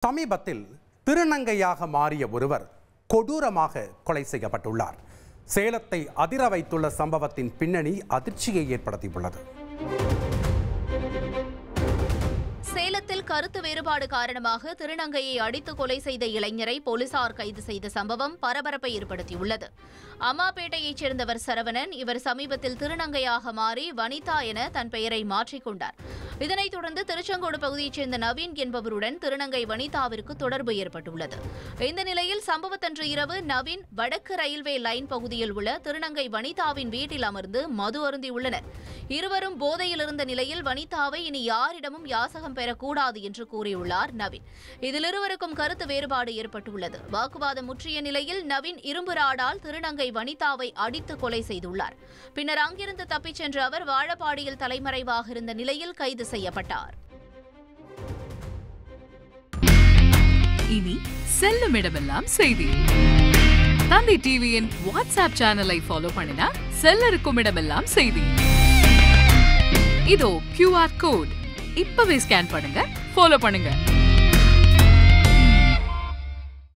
சமீபத்தில் திருநங்கையாக மாறிய ஒருவர் கொடூரமாக கொலை செய்யப்பட்டுள்ளார். சேலத்தை அதிர வைத்துள்ள சம்பவத்தின் பின்னணி அதிர்ச்சியை ஏற்படுத்தியுள்ளது. சேலத்தில் கருத்து வேறுபாடு காரணமாக திருநங்கையை அடித்து கொலை செய்த இளைஞரை போலீசார் கைது செய்த சம்பவம் பரபரப்பை ஏற்படுத்தியுள்ளது. அம்மாபேட்டையைச் சேர்ந்தவர் சரவணன். இவர் சமீபத்தில் திருநங்கையாக மாறி வனிதா என தன் பெயரை மாற்றிக்கொண்டார். இதனைத் தொடர்ந்து திருச்செங்கோடு பகுதியைச் சேர்ந்த நவீன் என்பவருடன் திருநங்கை வனிதாவிற்கு தொடர்பு ஏற்பட்டுள்ளது. இந்த நிலையில் சம்பவத்தன்று இரவு நவீன் வடக்கு ரயில்வே லைன் பகுதியில் உள்ள திருநங்கை வனிதாவின் வீட்டில் அமர்ந்து மது அருந்தியுள்ளனர். இருவரும் போதையில் இருந்த நிலையில் வனிதாவை இனி யாரிடமும் யாசகம் பெறக்கூடாது என்று கூறியுள்ளார் நவீன். இதில் இருவருக்கும் கருத்து வேறுபாடு ஏற்பட்டுள்ளது. வாக்குவாதம் முற்றிய நிலையில் நவீன் இரும்பு ராடால் திருநங்கை வனிதாவை அடித்து கொலை செய்துள்ளார். பின்னர் அங்கிருந்து தப்பிச் சென்ற அவர் வாழப்பாடியில் தலைமறைவாக இருந்த நிலையில் கைது செய்யப்பட்டார். இனி செல்லும் இடமெல்லாம் செய்தி. தந்தை டிவியின் வாட்ஸ்அப் சேனலை ஃபாலோ பண்ணினா செல்லருக்கும் இடமெல்லாம் செய்தி. இதோ QR கோட் இப்பவே ஸ்கேன் பண்ணுங்க, ஃபாலோ பண்ணுங்க.